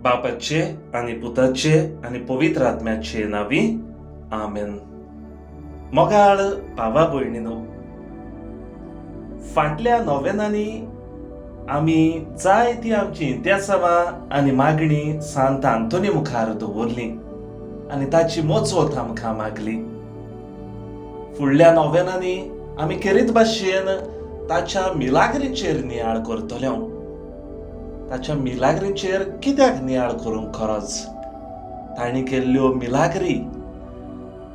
बापाचे आणि पुताचे आणि पवित्र आत्म्याचे नावी आमेन. मोगाळ भावा भयणीनो, फाटल्या नोवेनांनी आमी जायती आमची इतिहासावां आनी मागणी सांत आंतोनी मुखार दवरली आनी ताची मोजवत आमकां मागली. फुडल्या नोवेनांनी आमी खेरीत भाशेन ताच्या मिलाग्रीचेर नियाळ करतल्यो. ताच्या मिलाग्रीचेर कित्याक नियाळ करूंक खरोच? ताणी केल्ल्यो मिलाग्री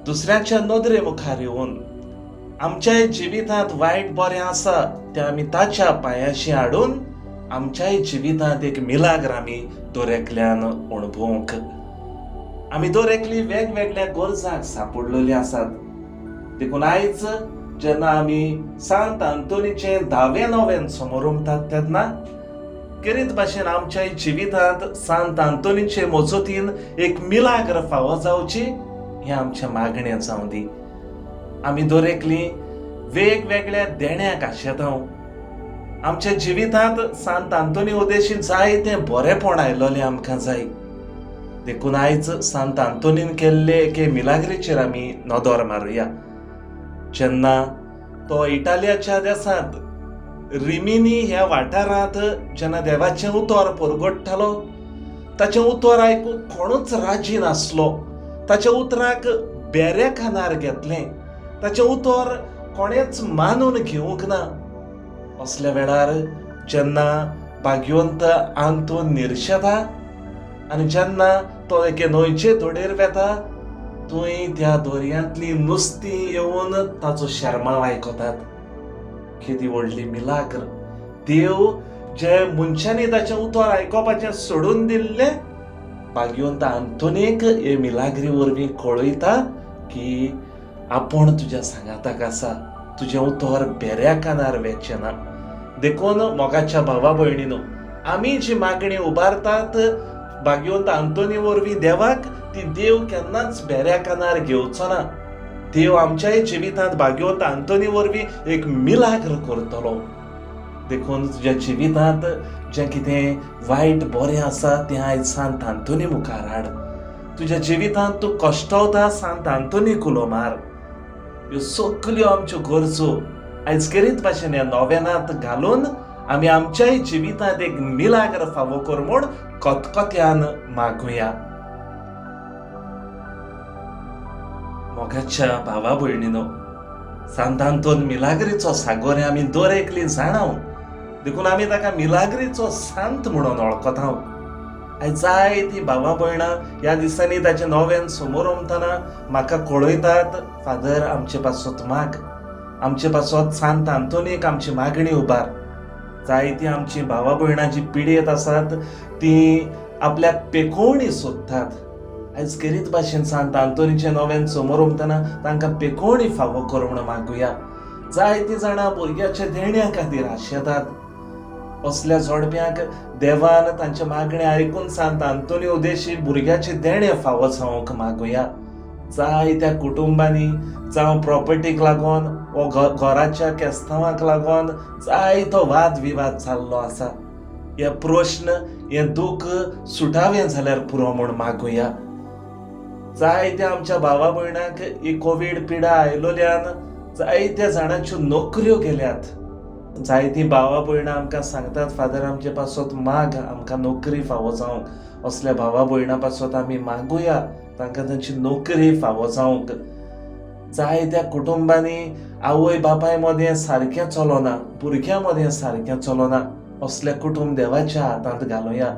दुसऱ्याच्या नदरे मुखार येवन आमच्याय जिवितांत वायट बरें आसा तें आमी ताच्या पांयाशी हाडून आमच्याय जिवितांत एक मिलाग्र आमी दरेकल्यान अणभवंक. आमी दरेकली वेगवेगळ्या गरजांक सांपडलेली आसात. देखून आयज जेन्ना आमी सांत आंतोनीचे 10वें नोवेन समोर उमतात तेन्ना खेरीत भाशेन आमच्याय जिवितांत सांत आंतोनीचे मोजतीन एक मिलाग्र फावो जावची हें आमचें मागणें जावं दी. आमी दरेकली वेगवेगळ्या देण्याक आशेतांव. आमच्या जिवितांत सांत आंतोनी उदेशी जायतें बरेंपण आयलोलें आमकां जाय. देखून आयज सांत आंतोनीन केल्ले एके मिलाग्रीचेर आमी नदर मारुया. जेन्ना तो इटालियाच्या देसांत रिमिनी ह्या वाठारांत जेन्ना देवाचें उतर परगट्टालो, ताचें उतर आयकूंक कोणूच राजी नासलो. ताच्या उतराक बेऱ्या कानार घेतलें. ताचें उतर कोणेच मानून घेवंक ना. असल्या वेळार जेन्ना भाग्यवंत आंतोन निर्शेता आनी जेन्ना तो एके न्हंयचे धोडेर वेता, थंय त्या दर्यांतलीं नुस्तीं येवन ताचो शर्माव आयकतात. किती व्हडली मिलाग्र! देव जे मनशांनी ताचें उतर आयकोपाचें सोडून दिल्लें, भाग्यवंत आंतोनीक हे मिलाग्री वरवीं कळयता की आपूण तुज्या सांगाताक आसा. तुजें उतर बेऱ्या कानार वेचचें ना. देखून मोगाच्या भावा भयणीनो, आमी जी मागणी उबारतात भाग्यवंत आंतोनी वरवीं देवाक, ती देव केन्नाच बेऱ्या कानार घेवचो ना. देव आमच्याय जिवितांत भाग्यवंत आंतोनी वरवीं एक मिलाग्र करतलो. देखून तुज्या जिवितांत जें कितें वायट बरें आसा तें आयज सांत आंतोनी मुखार हाड. तुज्या जिवितांत तूं कश्टावता, सांत आंतोनीक उलो मार. ह्यो सगल्यो आमच्यो गरजो आयज खेरीत भाशेन ह्या नोवेनांत घालून आमी आमच्याय जिवितांत एक मिलाग्र फावो कर म्हूण कोतकोत्यान मागुया. मोगाच्या भावा भयणीनो, सांत आंतोन मिलाग्रीचो सागोर आमी दरेकली जाणाव. देखून आमी ताका मिलाग्रीचो सांत म्हणून वळखतांव. आयज जायतीं भावा भयणां ह्या दिसांनी ताचें नोवेन समोर उमतना म्हाका कळयतात, फादर आमचे पासत माग, आमचे पासत सांत आंतोनीक आमची मागणी उबार. जायतीं आमची भावा भयणां जी पिडेत आसात तीं आपल्याक पेखोवणी सोदतात. आयज खेरीत भाशेन सांत आंतोनीचें नोवेन समोर उमतना तांकां पेखोवणी फावो कर म्हूण मागुया. जायतीं जाणां भुरग्याच्या देण्या खातीर आशेतात. असल्या जोडप्यांक देवान तांचे मागणे आयकून सांत आंतोनी उदेशी भुरग्याचे देणे फावो जावंक मागुया. जायत्या कुटुंबांनी जावं प्रॉपर्टीक लागून वा घराच्या केस्तांवाक लागून जायतो वाद विवाद जाल्लो आसा. हे प्रश्न, हें दूख सुटावें जाल्यार पुरो म्हूण मागुया. जायत्या आमच्या भावा भयणांक ही कोवीड पिडा आयलोल्यान जायत्या जाणांच्यो नोकऱ्यो गेल्यात. जायतीं भावा भयणां आमकां सांगतात, फादर आमचे पासत माग, आमकां नोकरी फावो जावंक. असल्या भावा भयणां पासत आमी मागुया, तांकां तांची नोकरी फावो जावंक. जायत्या कुटुंबांनी आवय बापाय मदें सारकें चलोना, भुरग्यां मदें सारकें चलोना. असले कुटुंब देवाच्या हातांत घालुया.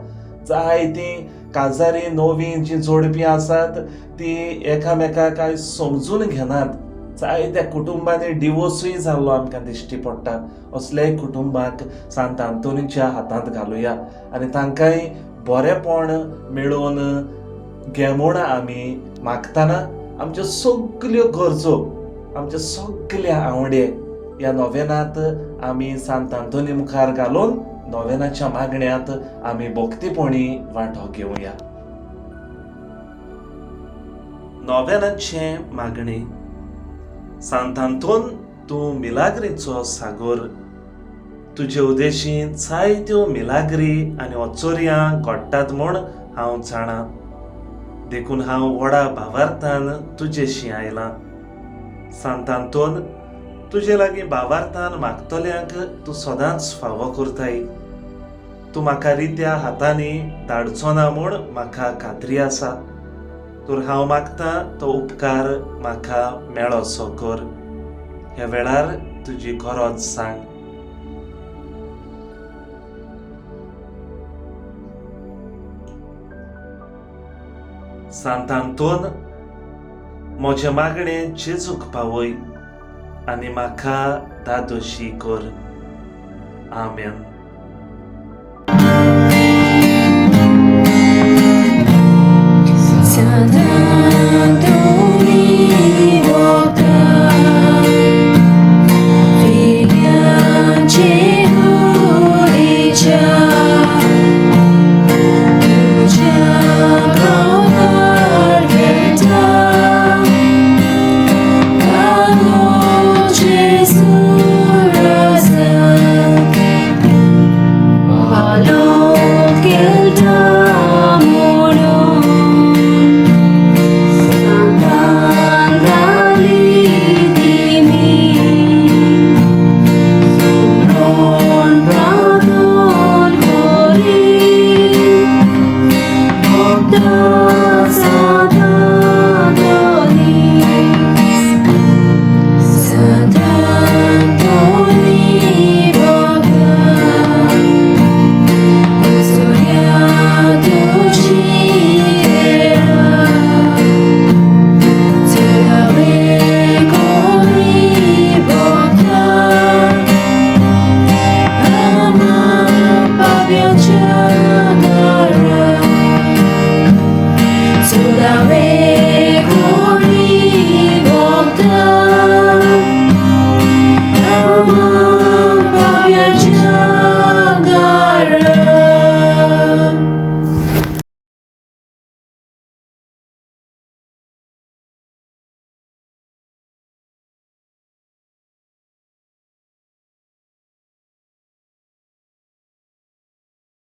जायतीं काजारी नवीं जी जोडपी आसात ती एकामेकाक आयज समजून घेनात. जायत्या कुटुंबांनी डिवोर्सूय जाल्लो आमकां दिश्टी पडटा. असल्याय कुटुंबाक सांत आंतोनीच्या हातांत घालुया आनी तांकांय बरेंपण मेळोवन घे म्हूण आमी मागतना आमच्यो सगल्यो गरजो, आमचे सगळे आवडे ह्या नोवेनांत आमी सांत आंतोनी मुखार घालून नोवेनाच्या मागण्यांत आमी भक्तीपणी वांटो घेवया. नोवेनाचे मागणी. सांत आंतोन, तूं मिलाग्रीचो सागोर. तुजे उदेशी जायत्यो मिलाग्री आनी ओचोऱ्यां घडटात म्हूण हांव जाणां, देखून हांव व्हडा भावार्थान तुजेशी आयलां. सांत आंतोन, तुजे लागीं भावार्थान मागतल्यांक तूं सदांच फावो करताय. तूं म्हाका रित्या हातांनी धाडचो ना म्हूण म्हाका खात्री आसा. तर हांव मागतां तो उपकार म्हाका मेळोसो कर. ह्या वेळार तुजी गरज सांग. सांत आंतोन, म्हजें मागणें जेजूक पावय आनी म्हाका धादोशी कर. आमेन.